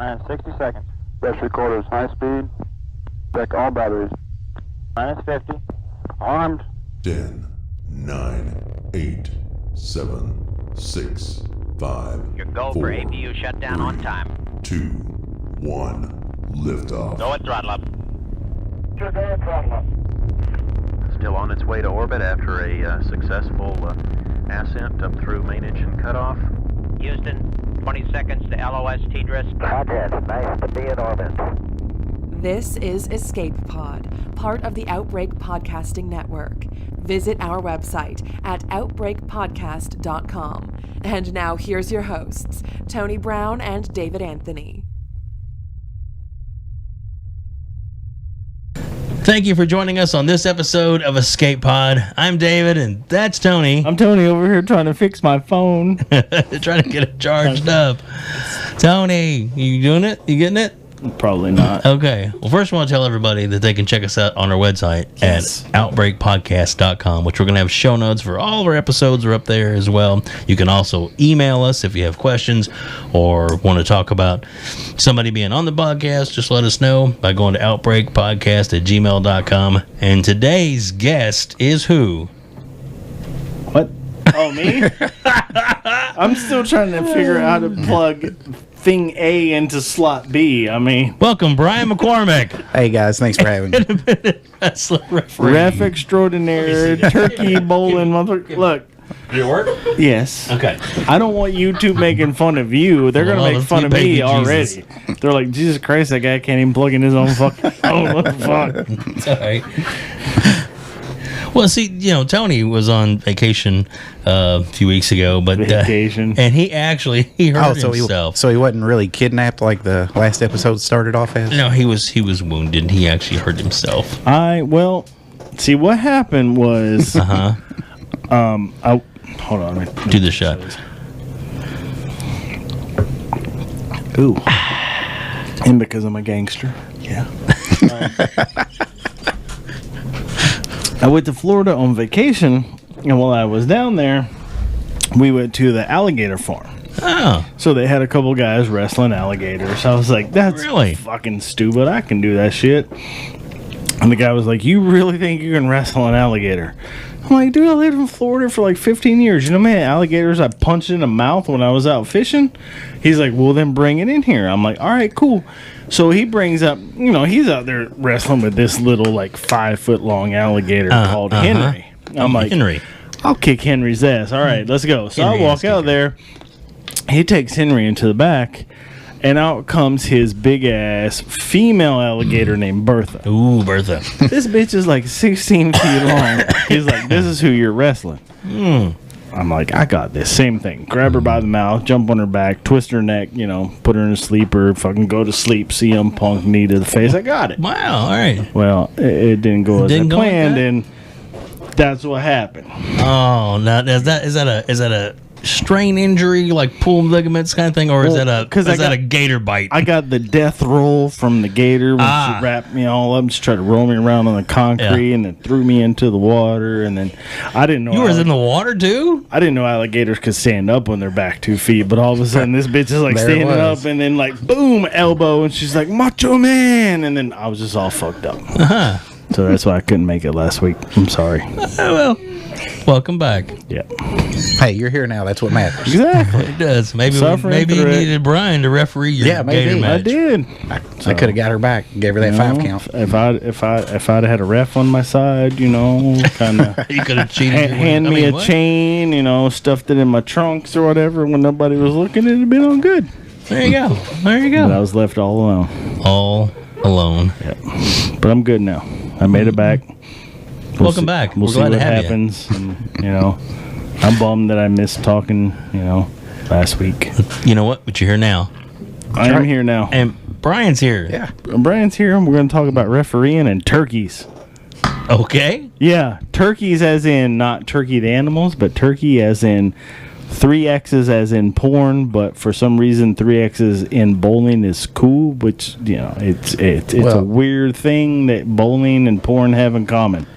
Minus 60 seconds. Best recorders, high speed. Check all batteries. Minus 50. Armed. 10, 9, 8, 7, 6, 5, Your go 4, for APU shutdown on time. 2, 1, liftoff. Go at throttle up. Go ahead, throttle up. Still on its way to orbit after a successful ascent up through main engine cutoff. Houston, 20 seconds to LOS TDRIS. Roger, nice to be in orbit. This is Escape Pod, part of the Outbreak Podcasting Network. Visit our website at outbreakpodcast.com. And now here's your hosts, Tony Brown and David Anthony. Thank you for joining us on this episode of Escape Pod. I'm David, and that's Tony. I'm Tony over here trying to fix my phone. Trying to get it charged up. Tony, you doing it? You getting it? Probably not. Okay. Well, first I want to tell everybody that they can check us out on our website at outbreakpodcast.com, which we're going to have show notes for all of our episodes are up there as well. You can also email us if you have questions or want to talk about somebody being on the podcast. Just let us know by going to outbreakpodcast@gmail.com. And today's guest is who? What? Oh, me? I'm still trying to figure out how to plug thing A into slot B. I mean, welcome, Brian McCormick. Hey guys, thanks for having me. Ref extraordinaire, turkey bowling mother. Look. Did it work? Yes. Okay. I don't want YouTube making fun of you. They're going to make fun of me already. They're like, Jesus Christ, that guy can't even plug in his own fucking phone. What the fuck? It's all right. Well, see, Tony was on vacation a few weeks ago, but vacation, and he hurt himself. So he wasn't really kidnapped like the last episode started off as. No, he was wounded. He actually hurt himself. See what happened was. Hold on. Do the shot. Ooh. And because I'm a gangster. Yeah. I went to Florida on vacation, and while I was down there, we went to the alligator farm. Oh. So they had a couple guys wrestling alligators. I was like, that's really fucking stupid. I can do that shit. And the guy was like, you really think you can wrestle an alligator? I'm like, dude, I lived in Florida for like 15 years. You know how many alligators I punched in the mouth when I was out fishing? He's like, well, then bring it in here. I'm like, all right, cool. So he brings up, he's out there wrestling with this little like 5-foot-long alligator called Henry. I'm like, Henry, I'll kick Henry's ass. All right, let's go. So I walk out there. He takes Henry into the back, and out comes his big-ass female alligator named Bertha. Ooh, Bertha. This bitch is like 16 feet long. He's like, this is who you're wrestling. I'm like, I got this. Same thing. Grab her by the mouth, jump on her back, twist her neck, put her in a sleeper, fucking go to sleep, CM Punk knee to the face. I got it. Wow, all right. Well, it didn't go as I planned, and that's what happened. Oh, now is that a strain injury, like pulled ligaments kind of thing, or is that a gator bite? I got the death roll from the gator when she wrapped me all up and she tried to roll me around on the concrete and then threw me into the water, and then I didn't know you were in the water too. I didn't know alligators could stand up on their back 2 feet, but all of a sudden this bitch is like standing up and then like boom elbow, and she's like Macho Man, and then I was just all fucked up. So that's why I couldn't make it last week. I'm sorry. Well, welcome back. Yeah. Hey, you're here now. That's what matters. Exactly. It does. Maybe you needed Brian to referee your gator match. I did. I could have got her back, gave her that 5 count. If I'd had a ref on my side, kind of you could have cheated. Hand me a chain, stuffed it in my trunks or whatever when nobody was looking, it'd have been all good. There you go. But I was left all alone. All alone. Yeah. But I'm good now. I made it back. Welcome back. We'll see what happens. And, I'm bummed that I missed talking, last week. You know what? But you're here now. I am here now. And Brian's here. Yeah. Brian's here, and we're going to talk about refereeing and turkeys. Okay. Yeah. Turkeys as in not turkey the animals, but turkey as in 3 X's as in porn, but for some reason 3 X's in bowling is cool, which, it's a weird thing that bowling and porn have in common.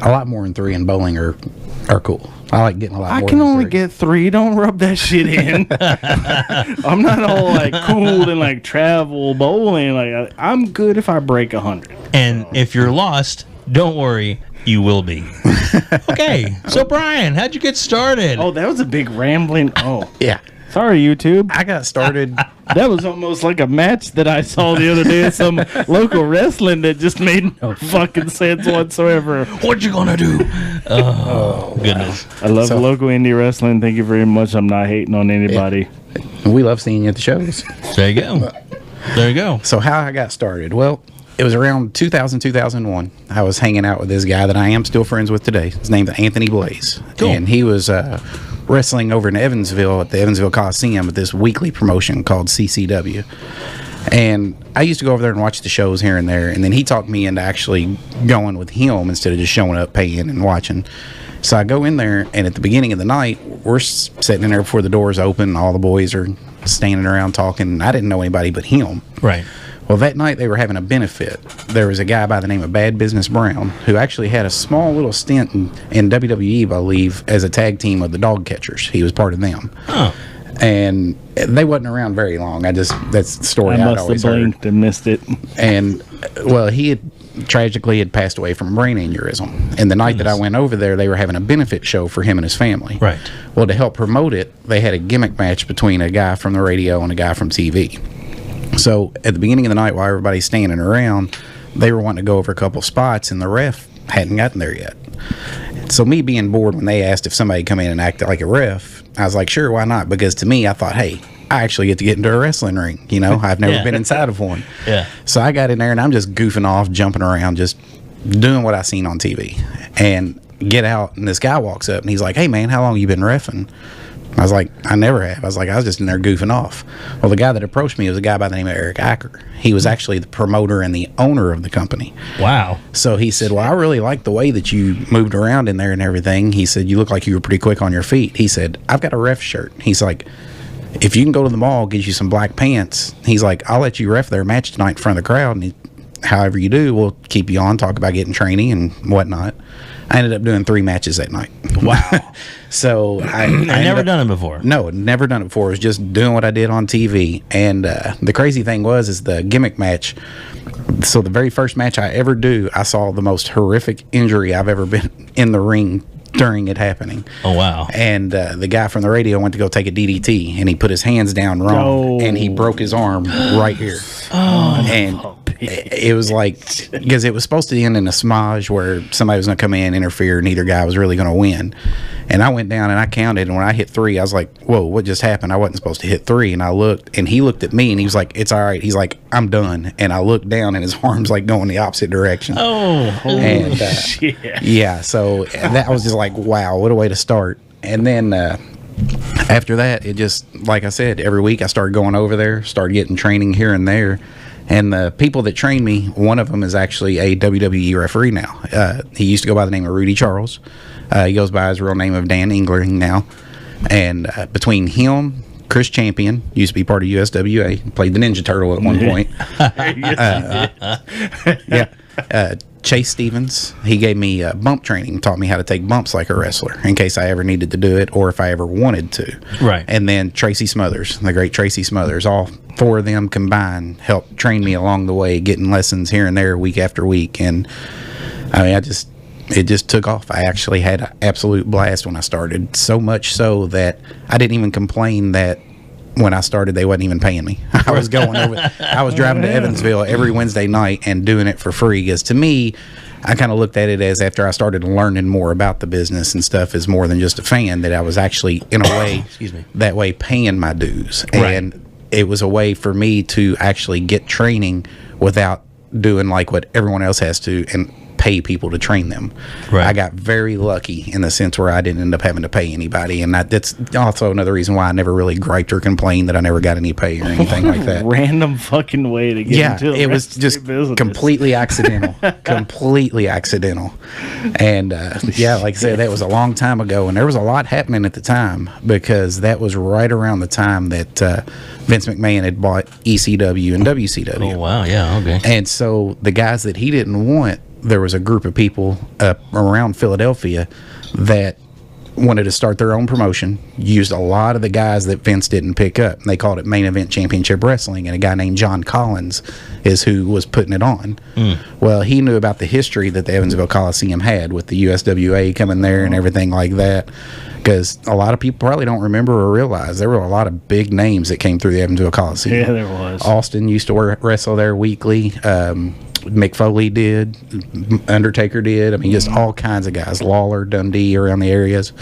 A lot more than 3 in bowling are cool. I like getting a lot I more can than only 3. get 3. Don't rub that shit in. I'm not all like cool and like travel bowling. Like I'm good if I break 100. And if you're lost, don't worry, you will be. Okay, so Brian, how'd you get started? Oh, that was a big rambling. Oh, Yeah. sorry, YouTube. I got started. That was almost like a match that I saw the other day at some local wrestling that just made no fucking sense whatsoever. What you gonna do? Oh, goodness. I love local indie wrestling. Thank you very much. I'm not hating on anybody. We love seeing you at the shows. There you go. There you go. So how I got started? Well, it was around 2000, 2001. I was hanging out with this guy that I am still friends with today. His name's Anthony Blaze. Cool. And he was wrestling over in Evansville at the Evansville Coliseum at this weekly promotion called CCW. And I used to go over there and watch the shows here and there. And then he talked me into actually going with him instead of just showing up, paying, and watching. So I go in there, and at the beginning of the night, we're sitting in there before the doors open. All the boys are standing around talking. And I didn't know anybody but him. Right. Well, that night they were having a benefit. There was a guy by the name of Bad Business Brown who actually had a small little stint in WWE, I believe, as a tag team of the Dog Catchers. He was part of them. Oh. And they wasn't around very long. That's the story I I'd must always have heard. blinked and missed it. And, well, he had tragically had passed away from brain aneurysm. And the night that I went over there, they were having a benefit show for him and his family. Right. Well, to help promote it, they had a gimmick match between a guy from the radio and a guy from TV. So at the beginning of the night, while everybody's standing around, they were wanting to go over a couple spots, and the ref hadn't gotten there yet. So me being bored, when they asked if somebody come in and acted like a ref, I was like, sure, why not? Because to me, I thought, hey, I actually get to get into a wrestling ring. You know, I've never been inside of one. Yeah. So I got in there, and I'm just goofing off, jumping around, just doing what I seen on TV. And get out, and this guy walks up, and he's like, hey, man, how long you been reffing? I was like, I never have. I was like, I was just in there goofing off. Well, the guy that approached me was a guy by the name of Eric Acker. He was actually the promoter and the owner of the company. Wow. So he said, well, I really like the way that you moved around in there and everything. He said, you look like you were pretty quick on your feet. He said, I've got a ref shirt. He's like, if you can go to the mall, get you some black pants. He's like, I'll let you ref their match tonight in front of the crowd. And however you do, we'll keep you on, talk about getting training and whatnot. I ended up doing 3 matches that night. Wow. So I never done it before. No, never done it before. It was just doing what I did on TV. And the crazy thing was the gimmick match. So the very first match I ever do, I saw the most horrific injury I've ever been in the ring during it happening. Oh, wow. And the guy from the radio went to go take a DDT, and he put his hands down wrong, and he broke his arm right here. Oh, and it was like, because it was supposed to end in a smudge where somebody was going to come in, interfere, and neither guy was really going to win. And I went down and I counted, and when I hit 3, I was like, whoa, what just happened? I wasn't supposed to hit 3. And I looked, and he looked at me, and he was like, it's all right. He's like, I'm done. And I looked down, and his arm's like going the opposite direction. Oh, and shit. yeah, so that was just like, wow, what a way to start. And then after that, it just, like I said, every week I started going over there, started getting training here and there. And the people that trained me, one of them is actually a WWE referee now. He used to go by the name of Rudy Charles. He goes by his real name of Dan Engling now. And between him, Chris Champion, used to be part of USWA, played the Ninja Turtle at one point. Chase Stevens, he gave me bump training, taught me how to take bumps like a wrestler in case I ever needed to do it or if I ever wanted to. Right. And then Tracy Smothers, the great Tracy Smothers, all 4 of them combined helped train me along the way, getting lessons here and there week after week. And I mean, it just took off. I actually had an absolute blast when I started, so much so that I didn't even complain that when I started, they wasn't even paying me. I was going over. I was driving to Evansville every Wednesday night and doing it for free. Because to me, I kind of looked at it as after I started learning more about the business and stuff, as more than just a fan. That I was actually, in a way, that way paying my dues, and it was a way for me to actually get training without doing like what everyone else has to and pay people to train them. Right. I got very lucky in the sense where I didn't end up having to pay anybody, and that's also another reason why I never really griped or complained that I never got any pay or anything like that. Random fucking way to get into it was just completely accidental. Completely accidental. And like I said, that was a long time ago, and there was a lot happening at the time because that was right around the time that Vince McMahon had bought ECW and WCW. Oh, wow, yeah, okay. And so the guys that he didn't want, there was a group of people around Philadelphia that wanted to start their own promotion, used a lot of the guys that Vince didn't pick up. They called it Main Event Championship Wrestling, and a guy named John Collins is who was putting it on. Well, he knew about the history that the Evansville Coliseum had with the USWA coming there and everything like that, because a lot of people probably don't remember or realize there were a lot of big names that came through the Evansville Coliseum. Yeah, there was. Austin used to wrestle there weekly. Mick Foley did, Undertaker did. I mean, just all kinds of guys. Lawler, Dundee, around the areas.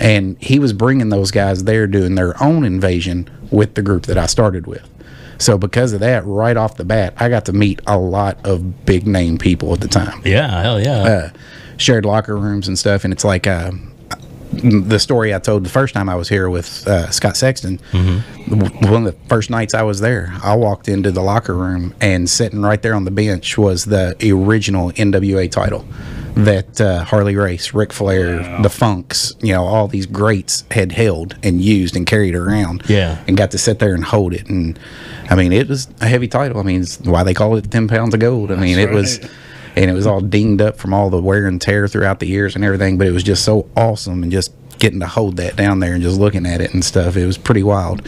And he was bringing those guys there doing their own invasion with the group that I started with. So because of that, right off the bat, I got to meet a lot of big name people at the time. Yeah, hell yeah. Shared locker rooms and stuff. And it's like the story I told the first time I was here with Scott Sexton. One of the first nights I was there, I walked into the locker room, and sitting right there on the bench was the original NWA title that Harley Race, Ric Flair, the Funks, all these greats had held and used and carried around. Yeah. And got to sit there and hold it. And I mean, it was a heavy title. I mean, it's why they call it 10 pounds of gold. I mean, it was. And it was all dinged up from all the wear and tear throughout the years and everything, but it was just so awesome, and just getting to hold that down there and just looking at it and stuff, it was pretty wild.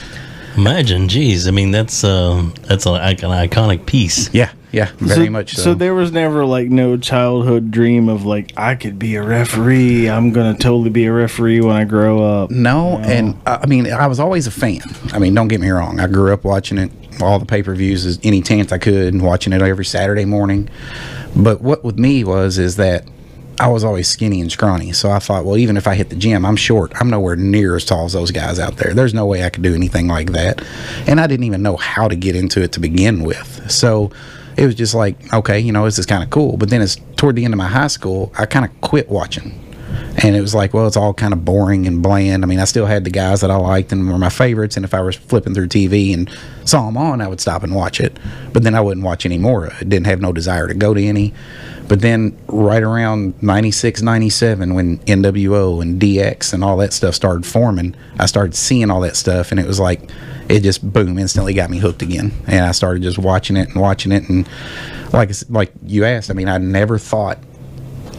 Imagine, geez, I mean, that's an iconic piece. Yeah, very much so. So there was never like no childhood dream of like, I could be a referee, I'm gonna totally be a referee when I grow up. No, and I mean, I was always a fan. I mean, don't get me wrong, I grew up watching it, all the pay-per-views as any chance I could, and watching it every Saturday morning. But what with me is that I was always skinny and scrawny. So I thought, well, even if I hit the gym, I'm short. I'm nowhere near as tall as those guys out there. There's no way I could do anything like that. And I didn't even know how to get into it to begin with. So it was just like, okay, this is kind of cool. But then it's toward the end of my high school, I kind of quit watching. And it was like, well, it's all kind of boring and bland. I mean, I still had the guys that I liked and were my favorites. And if I was flipping through TV and saw them on, I would stop and watch it. But then I wouldn't watch any more. I didn't have no desire to go to any. But then right around 96, 97, when NWO and DX and all that stuff started forming, I started seeing all that stuff. And it was like, it just, boom, instantly got me hooked again. And I started just watching it. And like you asked, I mean, I never thought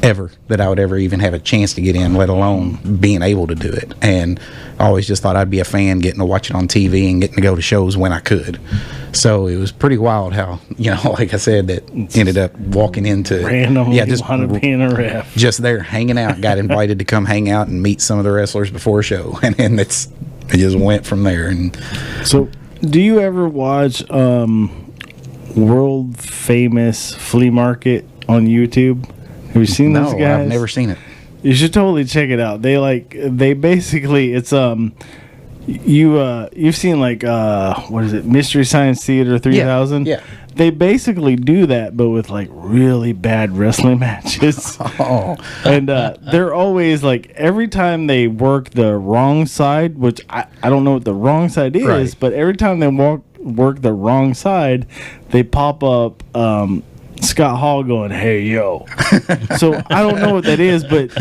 ever that I would ever even have a chance to get in, let alone being able to do it. And I always just thought I'd be a fan, getting to watch it on TV and getting to go to shows when I could. So it was pretty wild how, like I said, that ended up walking into randomly just being a ref. Just there hanging out, got invited to come hang out and meet some of the wrestlers before a show, and then it just went from there. And so, do you ever watch world famous flea market on YouTube? Have you seen those guys? No, I've never seen it. You should totally check it out. They basically, it's you've seen like what is it, Mystery Science Theater 3000? Yeah. They basically do that, but with like really bad wrestling matches. And they're always like, every time they work the wrong side, which I don't know what the wrong side is, right, but every time they work the wrong side, they pop up Scott Hall going, "Hey yo." So I don't know what that is, but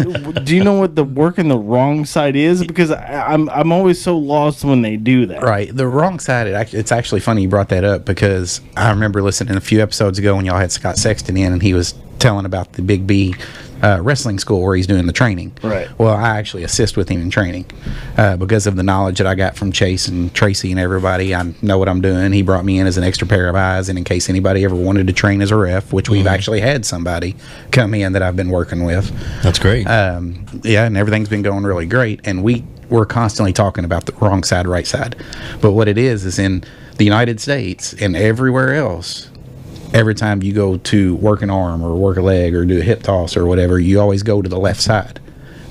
do you know what the working the wrong side is? Because I'm always so lost when they do that. Right, the wrong side. It's actually funny you brought that up, because I remember listening a few episodes ago when y'all had Scott Sexton in, and he was telling about the Big B wrestling school where he's doing the training. Right. Well, I actually assist with him in training because of the knowledge that I got from Chase and Tracy and everybody. I know what I'm doing. He brought me in as an extra pair of eyes, and in case anybody ever wanted to train as a ref, which we've actually had somebody come in that I've been working with. That's great. Yeah, and everything's been going really great, and we're constantly talking about the wrong side, right side. But what it is in the United States and everywhere else, every time you go to work an arm or work a leg or do a hip toss or whatever, you always go to the left side.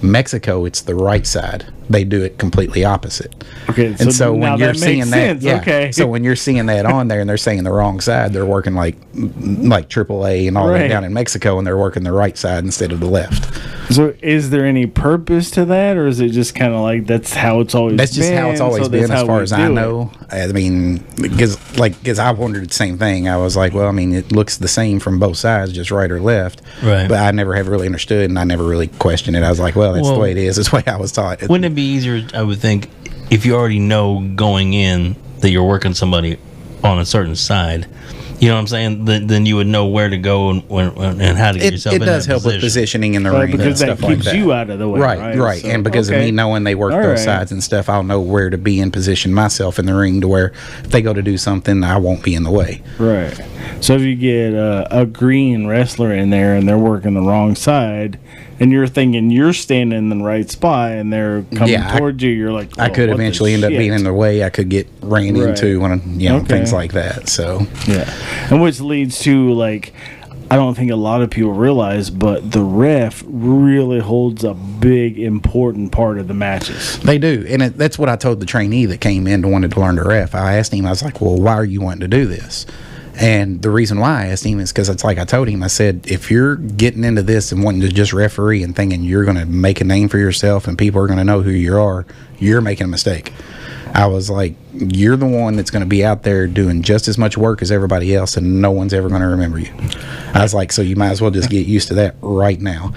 Mexico, it's the right side. They do it completely opposite. Okay, and so when you're seeing that, okay. So when you're seeing that on there and they're saying the wrong side, they're working like AAA and all that down in Mexico, and they're working the right side instead of the left. So is there any purpose to that, or is it just kind of like that's how it's always been? That's just how it's always been, as far as I know. I mean, because I wondered the same thing. I was like, well, I mean, it looks the same from both sides, just right or left. Right. But I never have really understood, and I never really questioned it. I was like, well, that's the way it is. That's the way I was taught. Wouldn't it be easier, I would think, if you already know going in that you're working somebody on a certain side, You know what I'm saying? Then you would know where to go and how to get yourself in that It does help with position. positioning in the ring because and that stuff keeps like that. you out of the way, right? Right. So, And because of me knowing they work both sides and stuff, I'll know where to be in position myself in the ring to where if they go to do something, I won't be in the way. Right. So if you get a green wrestler in there and they're working the wrong side, and you're thinking you're standing in the right spot and they're coming towards you, you're like, I could eventually end up being in the way. I could get ran into when things like that. So and which leads to, like, I don't think a lot of people realize, but the ref really holds a big, important part of the matches. They do, and that's what I told the trainee that came in and wanted to learn to ref. I asked him, I was like, well, why are you wanting to do this? And the reason why I asked him is because it's like I told him, I said, if you're getting into this and wanting to just referee and thinking you're going to make a name for yourself and people are going to know who you are, you're making a mistake. I was like, you're the one that's going to be out there doing just as much work as everybody else, and no one's ever going to remember you. I was like, so you might as well just get used to that right now.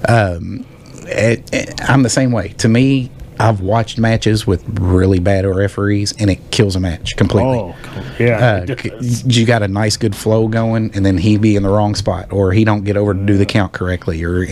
I'm the same way. To me, I've watched matches with really bad referees, and it kills a match completely. Oh, yeah. You got a nice, good flow going, and then he be in the wrong spot, or he don't get over to do the count correctly, or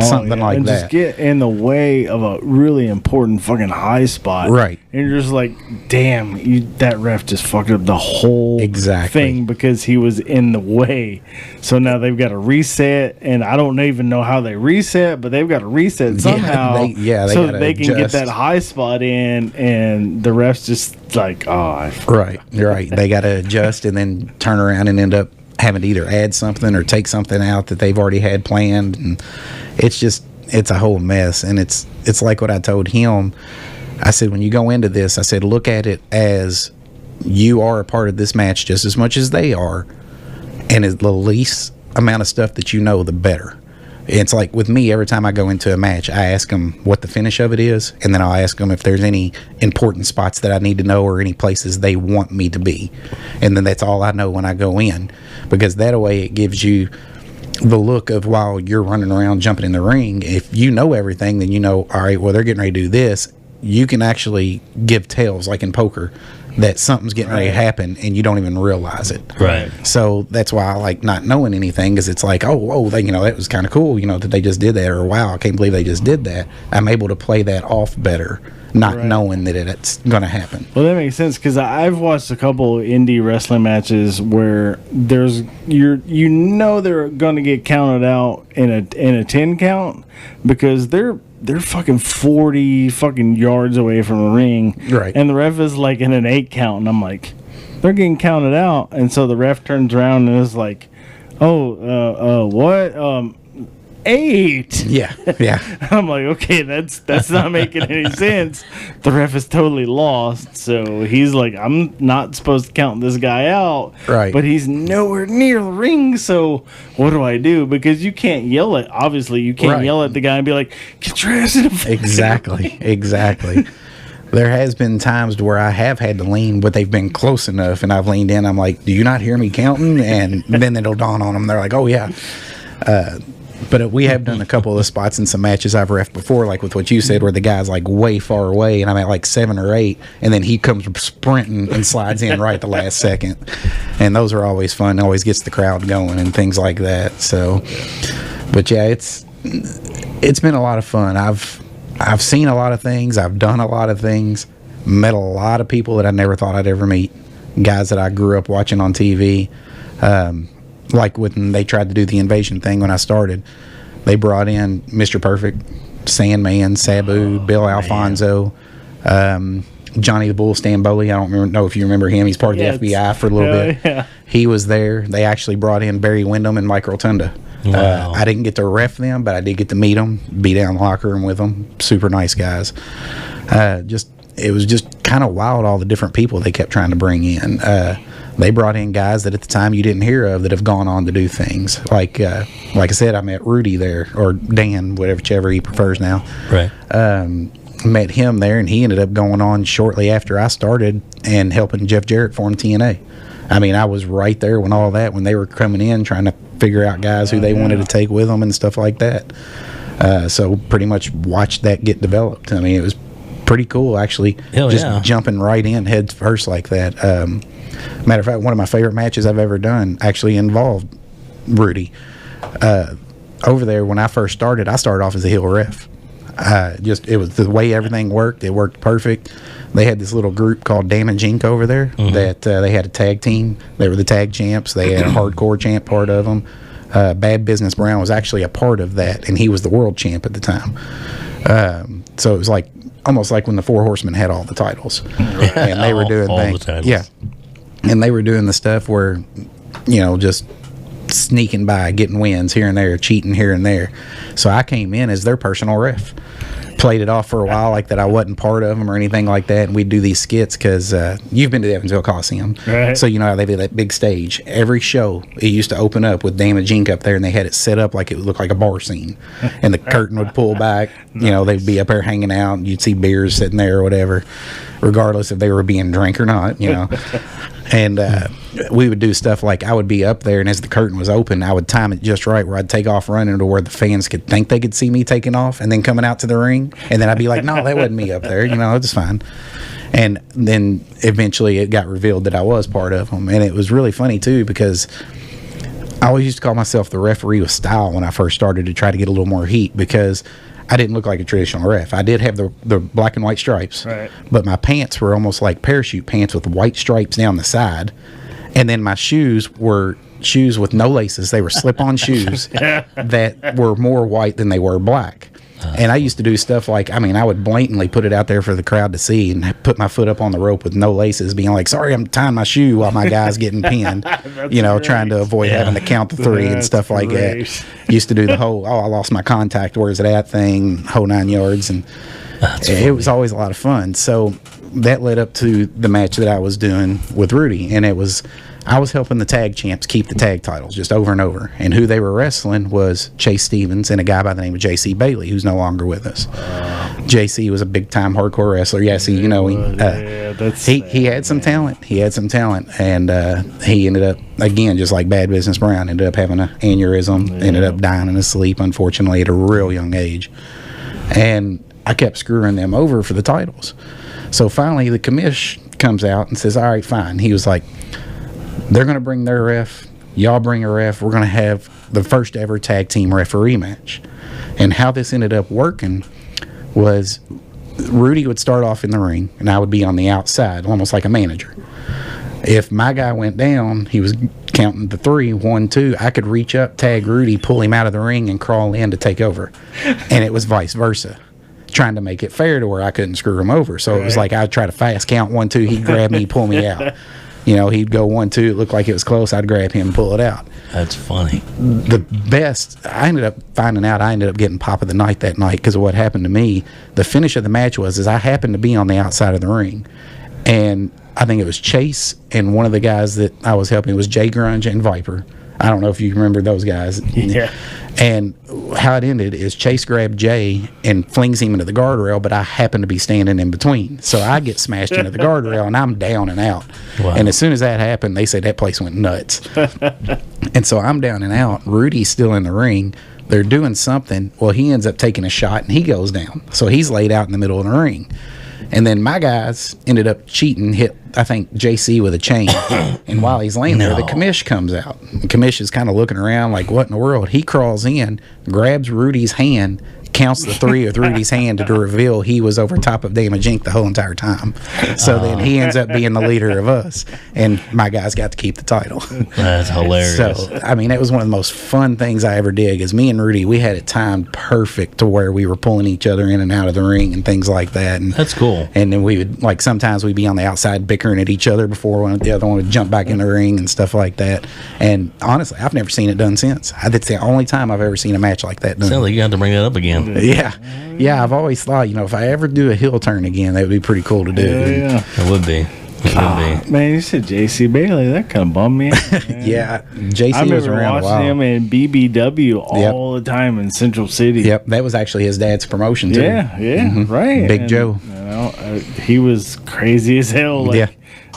something like and that. Just get in the way of a really important fucking high spot. Right. And you're just like, damn, that ref just fucked up the whole thing because he was in the way. So now they've got to reset, and I don't even know how they reset, but they've got to reset somehow so that they can get that high spot in, and the ref's just like, right. They got to adjust and then turn around and end up having to either add something or take something out that they've already had planned, and it's a whole mess. And it's like what I told him. I said, when you go into this, I said, look at it as you are a part of this match just as much as they are, and the least amount of stuff that you know, the better. It's like with me, every time I go into a match, I ask them what the finish of it is, and then I'll ask them if there's any important spots that I need to know or any places they want me to be. And then that's all I know when I go in, because that way it gives you the look of while you're running around jumping in the ring. If you know everything, then you know, all right, well, they're getting ready to do this. You can actually give tells, like in poker, that something's getting ready to happen and you don't even realize it. Right. So that's why I like not knowing anything, because it's like, that was kind of cool, that they just did that, or wow, I can't believe they just did that. I'm able to play that off better, not knowing that it's going to happen. Well, that makes sense, because I've watched a couple indie wrestling matches where they're going to get counted out in a 10 count because they're fucking 40 fucking yards away from the ring. Right. And the ref is like in an 8 count. And I'm like, they're getting counted out. And so the ref turns around and is like, what? 8. Yeah. I'm like, okay, that's not making any sense. The ref is totally lost. So he's like, I'm not supposed to count this guy out. Right. But he's nowhere near the ring. So what do I do? Because you can't yell at, obviously, you can't yell at the guy and be like, get your ass in the fucking Exactly. There has been times where I have had to lean, but they've been close enough, and I've leaned in. I'm like, do you not hear me counting? And then it'll dawn on them. They're like, oh, yeah. But we have done a couple of the spots in some matches I've reffed before, like with what you said, where the guy's like way far away and I'm at like 7 or 8, and then he comes sprinting and slides in right at the last second. And those are always fun. It always gets the crowd going and things like that. So, but yeah, it's been a lot of fun. I've seen a lot of things. I've done a lot of things. Met a lot of people that I never thought I'd ever meet. Guys that I grew up watching on TV. Like when they tried to do the invasion thing when I started, they brought in Mr. Perfect, Sandman, Sabu, Bill Alfonso, Johnny the Bull Stamboli. I don't know if you remember him. He's part of the FBI for a little bit. Yeah. He was there. They actually brought in Barry Windham and Mike Rotunda. Wow. I didn't get to ref them, but I did get to meet them, be down in the locker room with them. Super nice guys. It was just kind of wild, all the different people they kept trying to bring in. They brought in guys that at the time you didn't hear of that have gone on to do things. Like I said, I met Rudy there, or Dan, whichever he prefers now. Right. Met him there, and he ended up going on shortly after I started and helping Jeff Jarrett form TNA. I mean, I was right there when they were coming in, trying to figure out guys who they wanted to take with them and stuff like that. So pretty much watched that get developed. I mean, it was pretty cool, actually. Hell just yeah. jumping right in head first like that. Matter of fact, one of my favorite matches I've ever done actually involved Rudy. Over there, when I first started, I started off as a heel ref. It was the way everything worked. It worked perfect. They had this little group called Damage Inc. over there that they had a tag team. They were the tag champs. They had a hardcore champ part of them. Bad Business Brown was actually a part of that, and he was the world champ at the time. So it was like almost like when the Four Horsemen had all the titles, and they were doing all things. the titles. Yeah, and they were doing the stuff where, just sneaking by, getting wins here and there, cheating here and there. So I came in as their personal ref. Played it off for a while like that I wasn't part of them or anything like that, and we'd do these skits because you've been to the Evansville Coliseum, right? So you know how they did that big stage. Every show it used to open up with Damage Inc. up there, and they had it set up like it would look like a bar scene, and the curtain would pull back. They'd be up there hanging out, and you'd see beers sitting there or whatever, regardless if they were being drank or not, And we would do stuff like I would be up there, and as the curtain was open, I would time it just right where I'd take off running to where the fans could think they could see me taking off and then coming out to the ring. And then I'd be like, no, that wasn't me up there. It was fine. And then eventually it got revealed that I was part of them. And it was really funny, too, because I always used to call myself the referee with style when I first started to try to get a little more heat because I didn't look like a traditional ref. I did have the black and white stripes, right, but my pants were almost like parachute pants with white stripes down the side. And then my shoes were shoes with no laces. They were slip-on shoes that were more white than they were black. And I used to do stuff like, I would blatantly put it out there for the crowd to see and put my foot up on the rope with no laces, being like, sorry, I'm tying my shoe while my guy's getting pinned, trying to avoid having to count the three and stuff like that. Used to do the whole, I lost my contact, where's it at thing, whole 9 yards. And it was always a lot of fun. So that led up to the match that I was doing with Rudy. And I was helping the tag champs keep the tag titles just over and over. And who they were wrestling was Chase Stevens and a guy by the name of J.C. Bailey, who's no longer with us. J.C. was a big-time hardcore wrestler. Yes, he had some talent. He had some talent. And he ended up, again, just like Bad Business Brown, ended up having an aneurysm, ended up dying in his sleep, unfortunately, at a real young age. And I kept screwing them over for the titles. So finally, the commish comes out and says, all right, fine. He was like, they're going to bring their ref. Y'all bring a ref. We're going to have the first ever tag team referee match. And how this ended up working was Rudy would start off in the ring, and I would be on the outside, almost like a manager. If my guy went down, he was counting the 3, 1, 2. I could reach up, tag Rudy, pull him out of the ring, and crawl in to take over. And it was vice versa, trying to make it fair to where I couldn't screw him over. So it was like I'd try to fast count 1, 2. He'd grab me, pull me out. He'd go 1, 2. It looked like it was close. I'd grab him and pull it out. That's funny. The best, I ended up finding out I ended up getting pop of the night that night because of what happened to me. The finish of the match was I happened to be on the outside of the ring. And I think it was Chase and one of the guys that I was helping was Jay Grunge and Viper. I don't know if you remember those guys. Yeah. And how it ended is Chase grabbed Jay and flings him into the guardrail, but I happen to be standing in between. So I get smashed into the guardrail, and I'm down and out. Wow. And as soon as that happened, they said that place went nuts. And so I'm down and out. Rudy's still in the ring. They're doing something. Well, he ends up taking a shot, and he goes down. So he's laid out in the middle of the ring. And then my guys ended up cheating, hit, I think, JC with a chain. And while he's laying there, the commish comes out. The commish is kind of looking around like, what in the world? He crawls in, grabs Rudy's hand, counts the 3 with Rudy's hand to reveal he was over top of Damage Inc. the whole entire time. So then he ends up being the leader of us. And my guys got to keep the title. That's hilarious. So, it was one of the most fun things I ever did because me and Rudy, we had it timed perfect to where we were pulling each other in and out of the ring and things like that. And that's cool. And then we would, sometimes we'd be on the outside bickering at each other before the other one would jump back in the ring and stuff like that. And honestly, I've never seen it done since. That's the only time I've ever seen a match like that done. Sounds like you have to bring that up again. Yeah, I've always thought, if I ever do a heel turn again, that would be pretty cool to do. Yeah. It would be. Man, you said J.C. Bailey. That kind of bummed me out. Yeah, J.C. I was remember around a while. watching him in BBW all the time in Central City. Yep, that was actually his dad's promotion, too. Yeah, right. Big Joe. He was crazy as hell.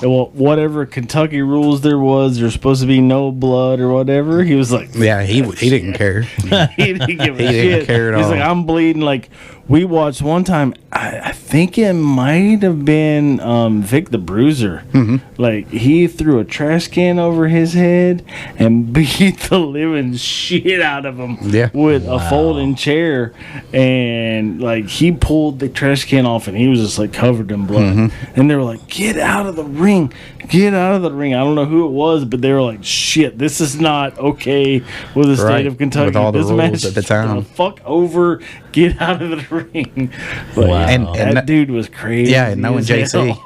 Well, whatever Kentucky rules there was, there's supposed to be no blood or whatever. He was like, yeah, he didn't care. he didn't give a shit. Didn't care at all. He's like, I'm bleeding. Like, We watched one time. I think it might have been Vic the Bruiser. Mm-hmm. Like he threw a trash can over his head and beat the living shit out of him with a folding chair. And like he pulled the trash can off and he was just like covered in blood. Mm-hmm. And they were like, "Get out of the ring! Get out of the ring!" I don't know who it was, but they were like, "Shit, this is not okay with the state of Kentucky. With all the this rules match at the time. the fuck over. Get out of the ring." But Wow. and that dude was crazy. Yeah, and knowing as JC,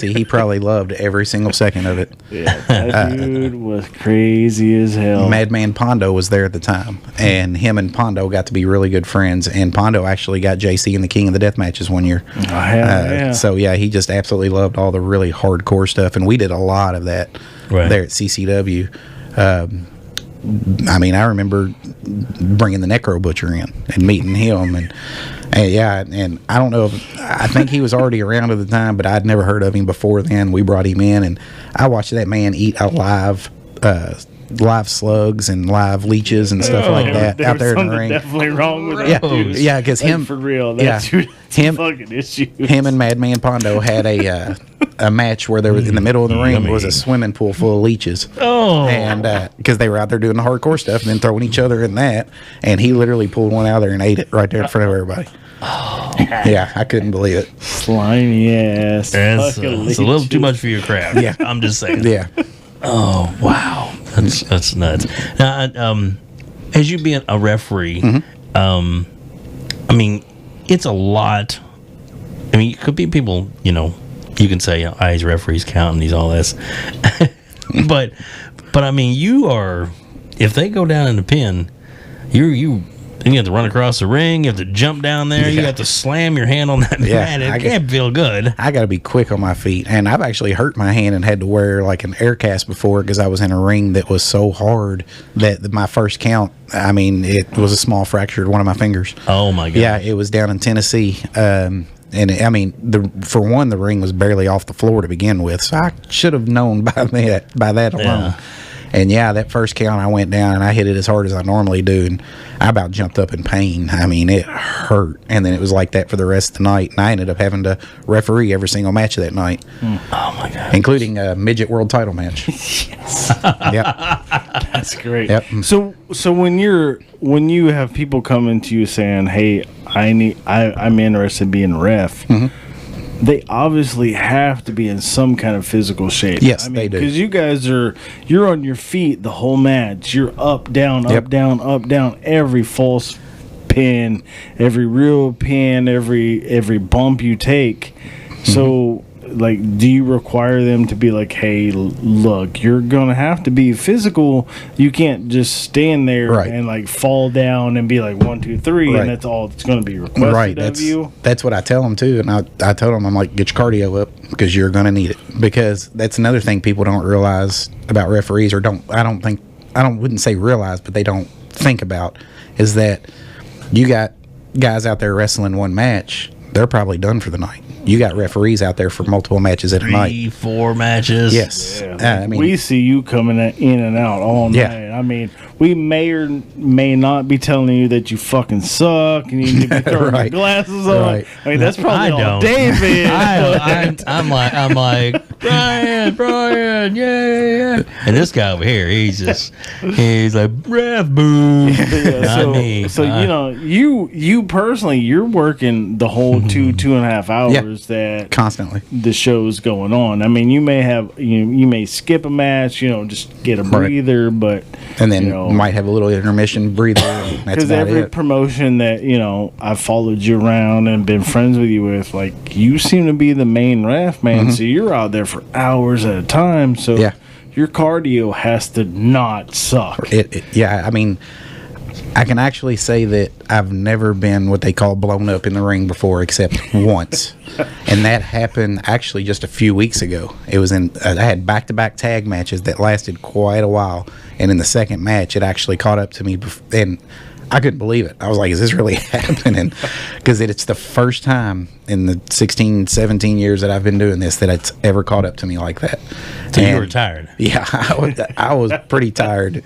hell. he probably loved every single second of it. Yeah, that dude was crazy as hell. Madman Pondo was there at the time, and him and Pondo got to be really good friends. And Pondo actually got JC in the King of the Death matches one year. So yeah, he just absolutely loved all the really hardcore stuff, and we did a lot of that there at CCW. I mean, I remember bringing the Necro Butcher in and meeting him, and I don't know if, I think he was already around at the time, but I'd never heard of him before then. We brought him in, and I watched that man eat a live slugs and live leeches and stuff like that out there in the ring. Definitely wrong with that dude. Yeah, because like, him for real. That's him fucking issue. Him and Madman Pondo had a match where there was in the middle of the ring was a swimming pool full of leeches. And because they were out there doing the hardcore stuff and then throwing each other in that, and he literally pulled one out there and ate it right there in front of everybody. Yeah, I couldn't believe it. Slimy ass. It's a little too much for your craft. Yeah, I'm just saying. Yeah. Oh wow, that's nuts. Now, as you being a referee, I mean, it's a lot. I mean, it could be people, you know, you can say, he's referees counting, he's all this, but I mean, you are. If they go down in the pin, you have to run across the ring. You have to jump down there. You have to slam your hand on that mat. It can't feel good. I got to be quick on my feet. And I've actually hurt my hand and had to wear like an air cast before because I was in a ring that was so hard that my first count, I mean, it was a small fracture to one of my fingers. Oh, my God. Yeah, it was down in Tennessee. And I mean, for one, the ring was barely off the floor to begin with. So I should have known by that alone. Yeah. And yeah, that first count I went down and I hit it as hard as I normally do, and I about jumped up in pain. I mean, it hurt. And then it was like that for the rest of the night, and I ended up having to referee every single match of that night. Oh my God. Including a midget world title match. Yes. Yep. That's great. Yep. So when you have people coming to you saying, "Hey, I'm interested in being a ref," they obviously have to be in some kind of physical shape. Yes, I mean, they do. Because you guys you're on your feet the whole match. You're up, down, up, down, up, down. Every false pin, every real pin, every bump you take. So, like, do you require them to be like, "Hey, look, you're gonna have to be physical. You can't just stand there and like fall down and be like 1, 2, 3, and that's all that's gonna be requested of you." That's what I tell them too, and I told them, I'm like, get your cardio up because you're gonna need it, because that's another thing people don't realize about referees, or wouldn't say realize, but they don't think about, is that you got guys out there wrestling one match, they're probably done for the night. You got referees out there for multiple matches at a night. 3, 4 matches. Yes. Yeah, I mean, we see you coming in and out all night. Yeah. I mean, we may or may not be telling you that you fucking suck and you need to be throwing your glasses on. Right. I mean, that's probably all David. I'm like, Brian, yeah. And this guy over here, he's like, ref boo. So you know, you personally, you're working the whole 2.5 hours that constantly the show's going on. I mean, you may skip a match, just get a breather, but and then might have a little intermission breather. Because every promotion that I've followed you around and been friends with you with, like, you seem to be the main ref, man. So you're out there for hours at a time. So your cardio has to not suck. I mean, I can actually say that I've never been what they call blown up in the ring before, except once. And that happened actually just a few weeks ago. It was I had back-to-back tag matches that lasted quite a while. And in the second match, it actually caught up to me. And I couldn't believe it. I was like, is this really happening? Because it's the first time in the 16, 17 years that I've been doing this that it's ever caught up to me like that. So you were tired. Yeah, I was pretty tired.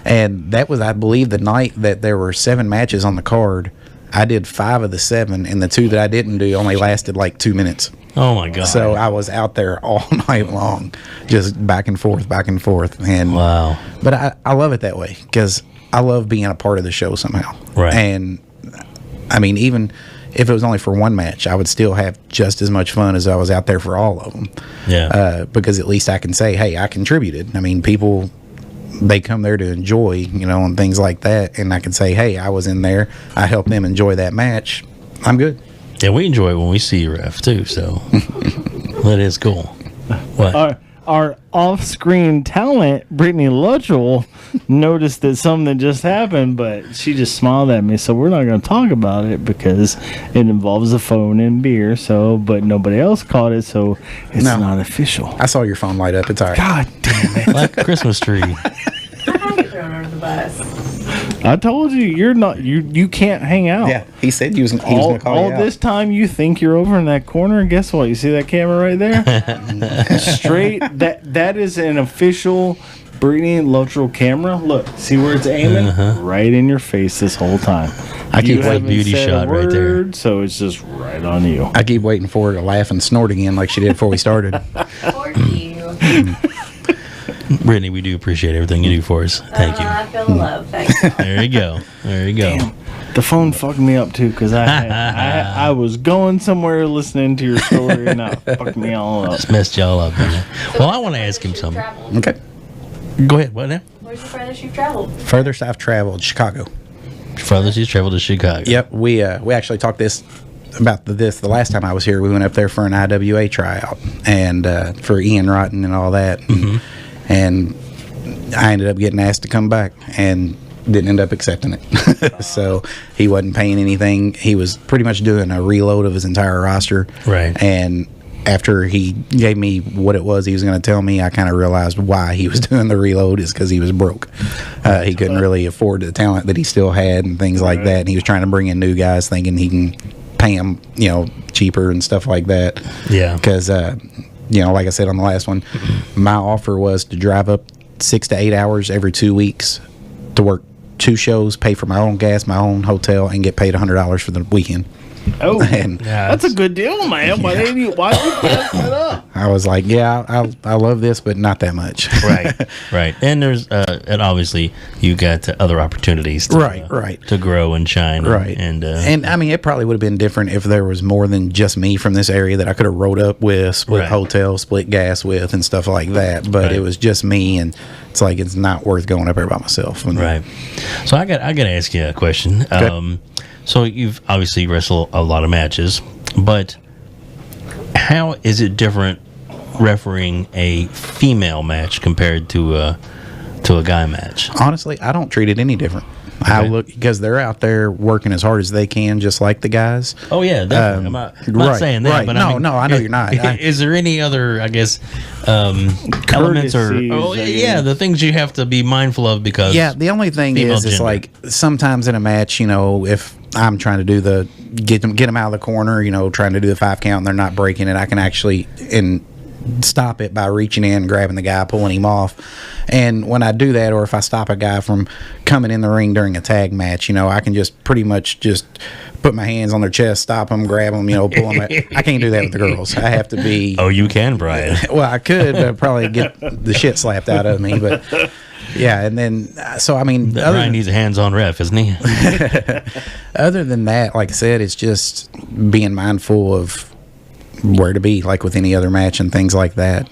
And that was, I believe, the night that there were 7 matches on the card. I did 5 of the 7, and the 2 that I didn't do only lasted like 2 minutes. Oh my god! So I was out there all night long, just back and forth, and wow. But I love it that way because I love being a part of the show somehow. Right. And I mean, even if it was only for one match, I would still have just as much fun as I was out there for all of them. Yeah. Because at least I can say, hey, I contributed. I mean, people, they come there to enjoy, you know, and things like that. And I can say, hey, I was in there. I helped them enjoy that match. I'm good. Yeah, we enjoy it when we see you ref too, so that is cool. What? Our off-screen talent, Brittany Luttrell, noticed that something just happened, but she just smiled at me. So we're not going to talk about it because it involves a phone and beer. So, but nobody else caught it, so it's not official. I saw your phone light up. It's all right. God damn it! Like a Christmas tree. I had you thrown under the bus. I told you you're not. You can't hang out. Yeah, he said he was going to call you all out. this time you think you're over in that corner, and guess what? You see that camera right there? Straight. That is an official Brittany Luttrell camera. Look, see where it's aiming? Right in your face this whole time. I keep a beauty shot right there. So it's just right on you. I keep waiting for her to laugh and snort again like she did before we started. For you. Brittany, we do appreciate everything you do for us. Thank you. I feel the love. Thank you. There you go. There you go. Damn. The phone fucked me up too because I was going somewhere listening to your story and that fucked me all up. Just messed y'all up, man. Well, I want to ask him something. Okay. Go ahead. What now? Where's the furthest you've traveled? Furthest I've traveled, Chicago. Furthest he's traveled to Chicago. Yep. We actually talked about this the last time I was here. We went up there for an IWA tryout and for Ian Rotten and all that. And I ended up getting asked to come back and didn't end up accepting it. So he wasn't paying anything. He was pretty much doing a reload of his entire roster. Right. And after he gave me what it was he was going to tell me, I kind of realized why he was doing the reload is because he was broke. He couldn't really afford the talent that he still had and things like that. And he was trying to bring in new guys thinking he can pay them, you know, cheaper and stuff like that. Yeah. Because, you know, like I said on the last one, my offer was to drive up 6 to 8 hours every 2 weeks to work 2 shows, pay for my own gas, my own hotel, and get paid $100 for the weekend. Oh, and that's a good deal, man. Why did you pass that up? I was like, yeah, I love this, but not that much. Right. And there's and obviously you got other opportunities to, to grow and shine. And I mean, it probably would have been different if there was more than just me from this area that I could have rode up with, split hotel, split gas with, and stuff like that. But it was just me, and it's like it's not worth going up there by myself. Right. So I got to ask you a question. Okay. So you've obviously wrestled a lot of matches, but how is it different refereeing a female match compared to a guy match? Honestly, I don't treat it any different. Okay. I look because they're out there working as hard as they can, just like the guys. Oh yeah, definitely. I'm not saying that, but I know you're not. Is there any other, I guess, elements or the things you have to be mindful of because? Yeah, the only thing is like sometimes in a match, you know, if I'm trying to do the get them out of the corner, you know, trying to do the 5 count, and they're not breaking it, I can actually stop it by reaching in, grabbing the guy, pulling him off. And when I do that, or if I stop a guy from coming in the ring during a tag match, you know, I can just pretty much just put my hands on their chest, stop them, grab them, you know, pull them. I can't do that with the girls. I have to be. Oh, you can, Brian. Well, I could, but I'd probably get the shit slapped out of me. But yeah, and then so I mean, Brian needs a hands-on ref, isn't he? Other than that, like I said, it's just being mindful of where to be, like with any other match and things like that.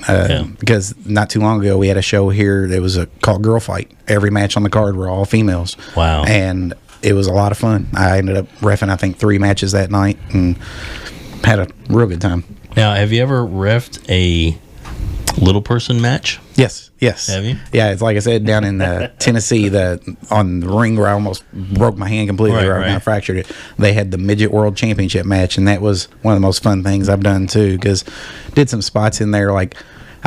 Because not too long ago we had a show here that was called Girl Fight. Every match on the card were all females. Wow. And it was a lot of fun. I ended up reffing I think 3 matches that night and had a real good time. Now, have you ever reffed a little person match? Yes. Have you? Yeah, it's like I said, down in Tennessee, on the ring where I almost broke my hand completely, I fractured it. They had the Midget World Championship match, and that was one of the most fun things I've done too, because did some spots in there like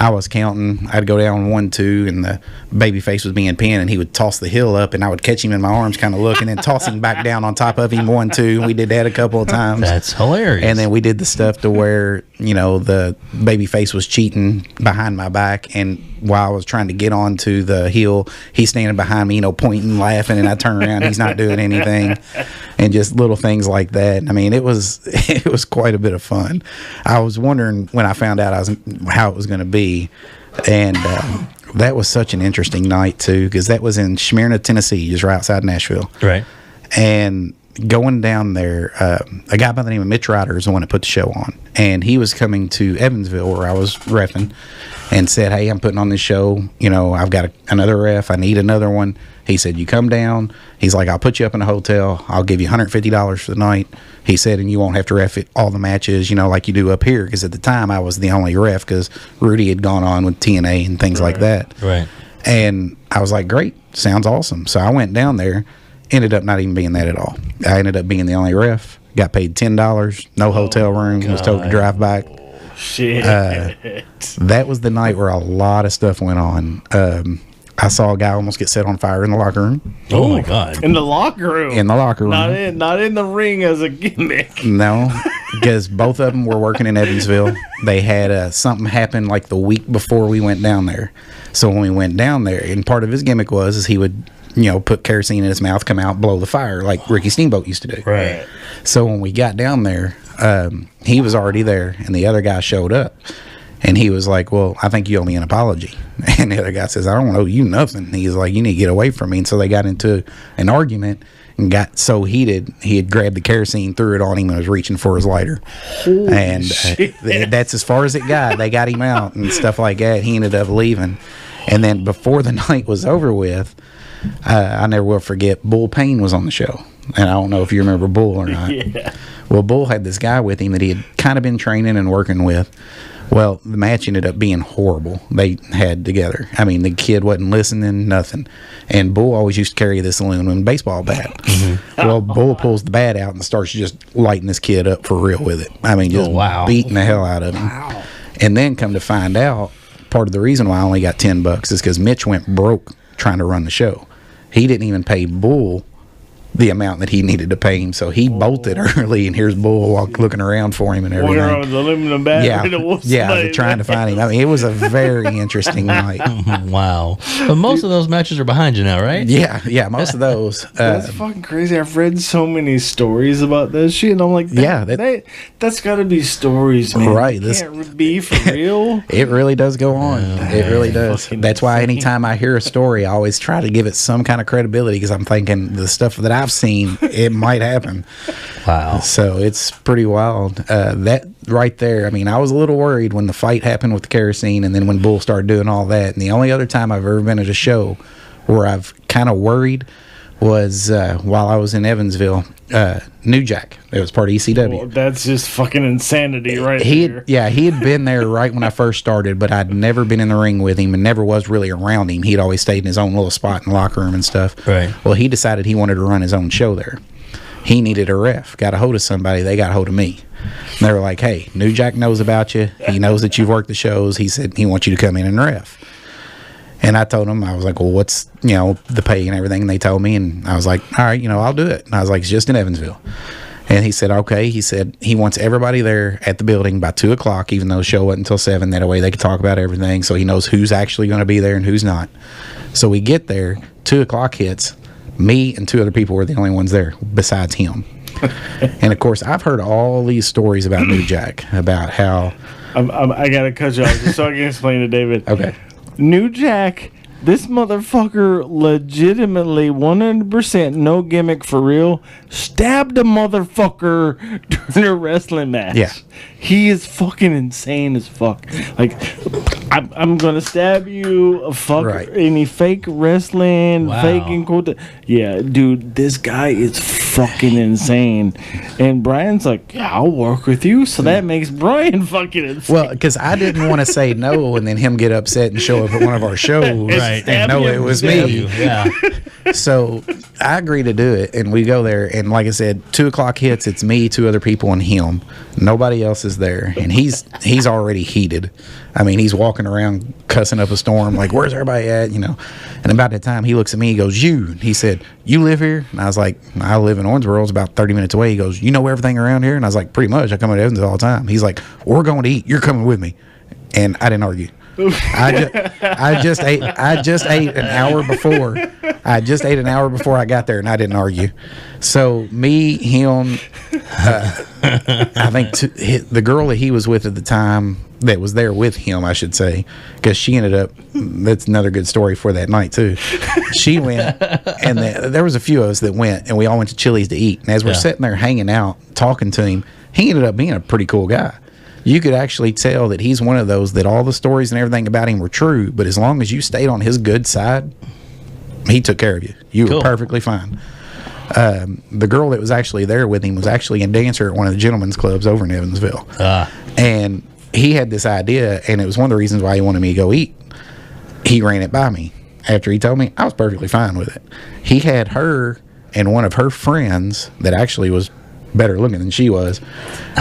I was counting. I'd go down 1, 2, and the baby face was being pinned, and he would toss the hill up, and I would catch him in my arms, kind of looking, and toss him back down on top of him 1, 2. We did that a couple of times. That's hilarious. And then we did the stuff to where, you know, the baby face was cheating behind my back, and while I was trying to get onto the hill, he's standing behind me, you know, pointing, laughing, and I turn around, he's not doing anything, and just little things like that. I mean, it was quite a bit of fun. I was wondering when I found out how it was going to be, and that was such an interesting night too, because that was in Smyrna, Tennessee, just right outside Nashville. Right. And going down there, a guy by the name of Mitch Ryder is the one that put the show on, and he was coming to Evansville where I was reffing, and said, "Hey, I'm putting on this show. You know, I've got another ref. I need another one." He said, "You come down." He's like, "I'll put you up in a hotel. I'll give you $150 for the night." He said, "And you won't have to ref all the matches, you know, like you do up here." Because at the time, I was the only ref because Rudy had gone on with TNA and things like that. Right. And I was like, "Great. Sounds awesome." So I went down there. Ended up not even being that at all. I ended up being the only ref. Got paid $10. No hotel room. Was told to drive back. Shit. That was the night where a lot of stuff went on. I saw a guy almost get set on fire in the locker room. Oh my God. In the locker room. In the locker room. Not in the ring as a gimmick. No, because both of them were working in Evansville. They had something happen like the week before we went down there. So when we went down there, and part of his gimmick is he would, you know, put kerosene in his mouth, come out, blow the fire like Ricky Steamboat used to do. Right. So when we got down there, he was already there, and the other guy showed up. And he was like, "Well, I think you owe me an apology." And the other guy says, "I don't owe you nothing." And he's like, "You need to get away from me." And so they got into an argument and got so heated, he had grabbed the kerosene, threw it on him, and was reaching for his lighter. And that's as far as it got. They got him out and stuff like that. He ended up leaving. And then before the night was over with, I never will forget, Bull Payne was on the show. And I don't know if you remember Bull or not. Yeah. Well, Bull had this guy with him that he had kind of been training and working with. Well, the match ended up being horrible. They had together. I mean, the kid wasn't listening, nothing. And Bull always used to carry this aluminum baseball bat. Mm-hmm. Well, Bull pulls the bat out and starts just lighting this kid up for real with it. I mean, just beating the hell out of him. Wow. And then come to find out, part of the reason why I only got $10 is because Mitch went broke trying to run the show. He didn't even pay Bull the amount that he needed to pay him, so he bolted early, and here's Bull looking around for him and everything. Walking around with the aluminum bat. Yeah, trying to find him. I mean, it was a very interesting night. Wow. But most of those matches are behind you now, right? Yeah, most of those. That's fucking crazy. I've read so many stories about that shit, and I'm like, that's got to be stories, man. Right. This can't be for real. It really does go on. It really does. That's why anytime I hear a story, I always try to give it some kind of credibility, because I'm thinking the stuff that I've seen, it might happen. Wow. So it's pretty wild. That right there, I mean, I was a little worried when the fight happened with the kerosene, and then when Bull started doing all that. And the only other time I've ever been at a show where I've kind of worried was while I was in Evansville. New Jack, it was part of ECW. Well, that's just fucking insanity right there. He had been there right when I first started, but I'd never been in the ring with him and never was really around him. He'd always stayed in his own little spot in the locker room and stuff. Right. Well, he decided he wanted to run his own show there. He needed a ref. Got a hold of somebody. They got a hold of me. And they were like, "Hey, New Jack knows about you. He knows that you've worked the shows. He said he wants you to come in and ref." And I told him, I was like, "Well, what's, the pay and everything?" And they told me, and I was like, "All right, I'll do it." And I was like, "It's just in Evansville." And he said, "Okay." He said he wants everybody there at the building by 2 o'clock, even though the show wasn't until 7. That way they could talk about everything, so he knows who's actually going to be there and who's not. So we get there, 2 o'clock hits. Me and 2 other people were the only ones there besides him. And, of course, I've heard all these stories about New Jack, about how... I got to cut you off just so I can explain to David. Okay. New Jack, this motherfucker legitimately 100% no gimmick for real stabbed a motherfucker during a wrestling match. Yeah. He is fucking insane as fuck. Like, I'm gonna stab you. Fuck any fake wrestling, faking quote. Yeah, dude, this guy is fucking insane. And Brian's like, "Yeah, I'll work with you." So that makes Brian fucking insane. Well, because I didn't want to say no and then him get upset and show up at one of our shows and know it was me. Yeah. So I agree to do it, and we go there, and like I said, 2 o'clock hits. It's me, 2 other people, and him. Nobody else is there, and he's already heated. I mean, he's walking around cussing up a storm, like, "Where's everybody at?" You know. And about that time, he looks at me. He goes, "You." He said, "You live here?" And I was like, "I live in Owensboro. It's about 30 minutes away." He goes, "You know everything around here?" And I was like, "Pretty much. I come to Evans all the time." He's like, "We're going to eat. You're coming with me." And I didn't argue. I just ate an hour before. I just ate an hour before I got there, and I didn't argue. So me, him, I think the girl that he was with at the time, that was there with him, I should say, because she ended up. That's another good story for that night too. She went, and there was a few of us that went, and we all went to Chili's to eat. And as we're sitting there hanging out, talking to him, he ended up being a pretty cool guy. You could actually tell that he's one of those that all the stories and everything about him were true, but as long as you stayed on his good side, he took care of you. You were perfectly fine. The girl that was actually there with him was actually a dancer at one of the gentlemen's clubs over in Evansville. And he had this idea, and it was one of the reasons why he wanted me to go eat. He ran it by me. After he told me, I was perfectly fine with it. He had her and one of her friends that actually was better looking than she was,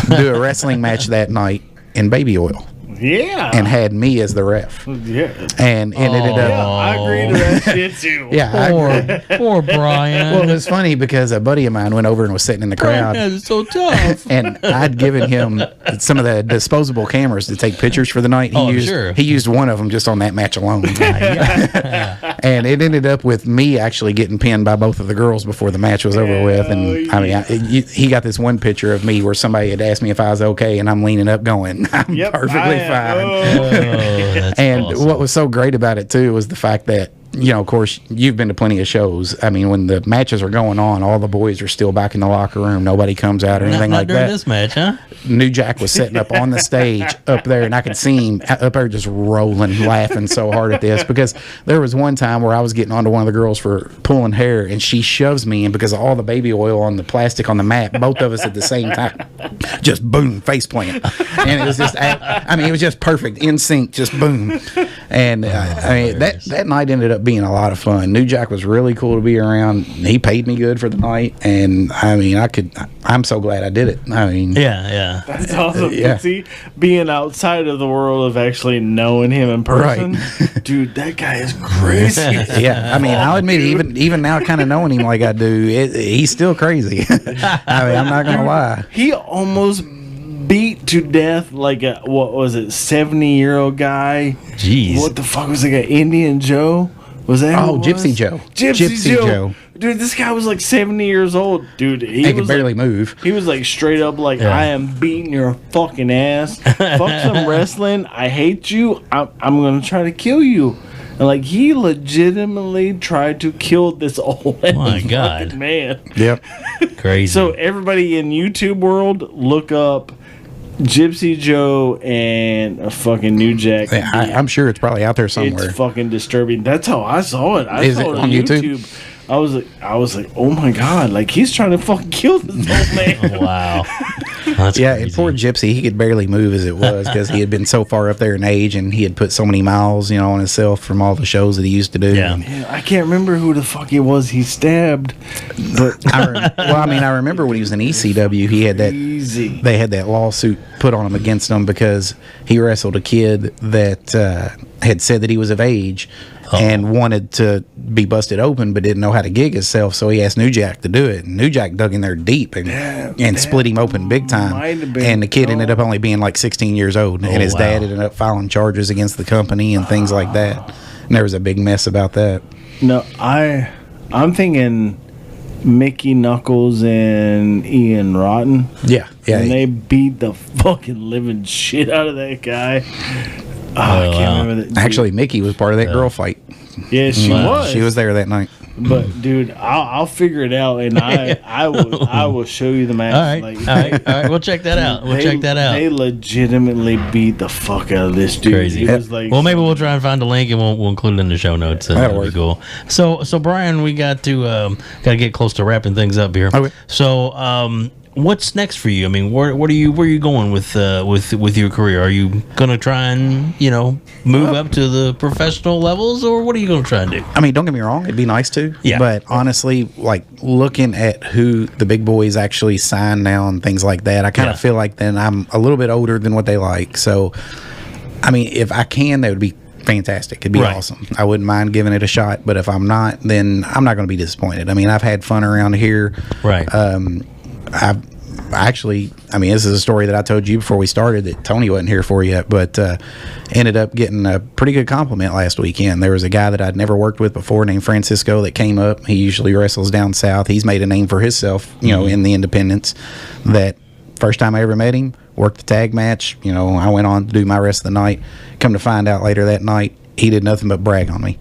do a wrestling match that night in baby oil. Yeah. And had me as the ref. Yeah. And it ended up. Yeah, I agree to that shit too. Yeah. Poor Brian. Well, it was funny because a buddy of mine went over and was sitting in the crowd. It's so tough. And I'd given him some of the disposable cameras to take pictures for the night. He used one of them just on that match alone. And it ended up with me actually getting pinned by both of the girls before the match was over with. And I mean, he got this one picture of me where somebody had asked me if I was okay, and I'm leaning up going, I'm perfectly fine. And awesome. What was so great about it too was the fact that, you know, of course, you've been to plenty of shows. I mean, when the matches are going on, all the boys are still back in the locker room. Nobody comes out or anything like during that. This match, huh? New Jack was sitting up on the stage up there, and I could see him up there just rolling, laughing so hard at this, because there was one time where I was getting onto one of the girls for pulling hair, and she shoves me, and because of all the baby oil on the plastic on the mat, both of us at the same time, just boom, face plant. And it was just, I mean, it was just perfect, in sync, just boom. And I mean, that night ended up being a lot of fun. New Jack was really cool to be around. He paid me good for the night, and I mean, I'm so glad I did it. I mean, yeah. That's awesome. See, being outside of the world of actually knowing him in person, dude, that guy is crazy. Yeah, I mean, I'll admit, even now, kind of knowing him like I do, he's still crazy. I mean, I'm not gonna lie. He almost beat to death like a 70-year-old guy. Jeez, what the fuck was it? Indian Joe? Was that? Gypsy Joe. Gypsy Joe. Dude, this guy was like 70 years old. Dude, he could barely move. He was like straight up like, I am beating your fucking ass. Fuck some wrestling. I hate you. I'm gonna try to kill you. And like, he legitimately tried to kill this old man. Yep. Crazy. So everybody in YouTube world, look up Gypsy Joe and a fucking New Jack. Yeah, I'm sure it's probably out there somewhere. It's fucking disturbing. That's how I saw it. I saw it on YouTube. I was like, oh my god, like he's trying to fucking kill this old man. Wow. That's crazy. And poor Gypsy, he could barely move as it was because he had been so far up there in age, and he had put so many miles, on himself from all the shows that he used to do. Yeah. I can't remember who the fuck it was he stabbed, but I remember when he was in ECW, he had that. They had that lawsuit put on him against him because he wrestled a kid that had said that he was of age. And wanted to be busted open, but didn't know how to gig himself, so he asked New Jack to do it. And New Jack dug in there deep and split him open big time. And the kid ended up only being like 16 years old, and his dad ended up filing charges against the company and things like that. And there was a big mess about that. No, I'm thinking Mickey Knuckles and Ian Rotten. Yeah. And they beat the fucking living shit out of that guy. I can't remember that. Actually, Mickey was part of that girl fight. Yeah, she was. She was there that night. But dude, I'll figure it out, and I will show you the match. All right. We'll check that out. They legitimately beat the fuck out of this dude. Crazy. It was like, well, maybe we'll try and find a link, and we'll include it in the show notes. That'll be cool. So Brian, we got to get close to wrapping things up here. Okay. So what's next for you? I mean, where are you going with your career? Are you gonna try and move up to the professional levels, or what are you gonna try and do? I mean, don't get me wrong, it'd be nice to. Yeah. But honestly, like looking at who the big boys actually sign now and things like that, I kind of feel like then I'm a little bit older than what they like. So, I mean, if I can, that would be fantastic. It'd be awesome. I wouldn't mind giving it a shot. But if I'm not, then I'm not going to be disappointed. I mean, I've had fun around here. Right. I've actually, I mean, this is a story that I told you before we started that Tony wasn't here for yet, but ended up getting a pretty good compliment last weekend. There was a guy that I'd never worked with before named Francisco that came up. He usually wrestles down south. He's made a name for himself, in the independents. That first time I ever met him, worked the tag match. I went on to do my rest of the night. Come to find out later that night, he did nothing but brag on me.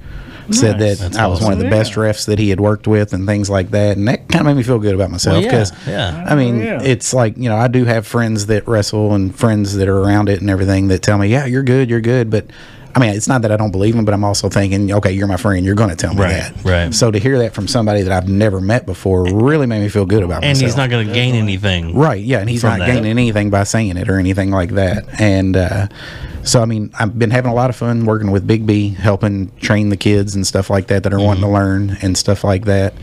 Said that I was one of the best refs that he had worked with and things like that, and that kind of made me feel good about myself because I mean it's like I do have friends that wrestle and friends that are around it and everything that tell me you're good, but I mean it's not that I don't believe them, but I'm also thinking okay, you're my friend, you're going to tell me that. So to hear that from somebody that I've never met before really made me feel good about myself. And he's not going to gain anything, and he's not gaining anything by saying it or anything like that. And so, I mean, I've been having a lot of fun working with Big B, helping train the kids and stuff like that are wanting to learn and stuff like that.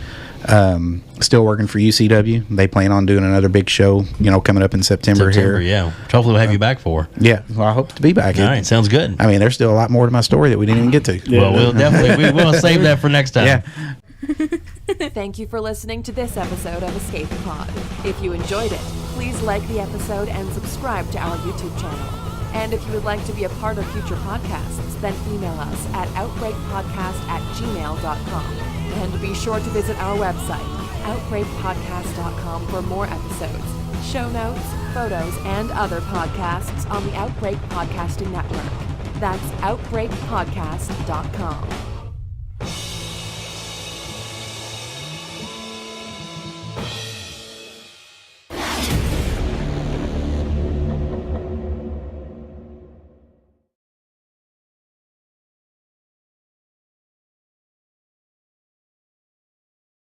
Still working for UCW. They plan on doing another big show, coming up in September here. Yeah. Hopefully we'll have you back for. Yeah. Well, I hope to be back. All right. Sounds good. I mean, there's still a lot more to my story that we didn't even get to. Yeah. Well, we'll definitely, we'll save that for next time. Yeah. Thank you for listening to this episode of Escape Pod. If you enjoyed it, please like the episode and subscribe to our YouTube channel. And if you would like to be a part of future podcasts, then email us at outbreakpodcast@gmail.com. And be sure to visit our website, outbreakpodcast.com, for more episodes, show notes, photos, and other podcasts on the Outbreak Podcasting Network. That's outbreakpodcast.com.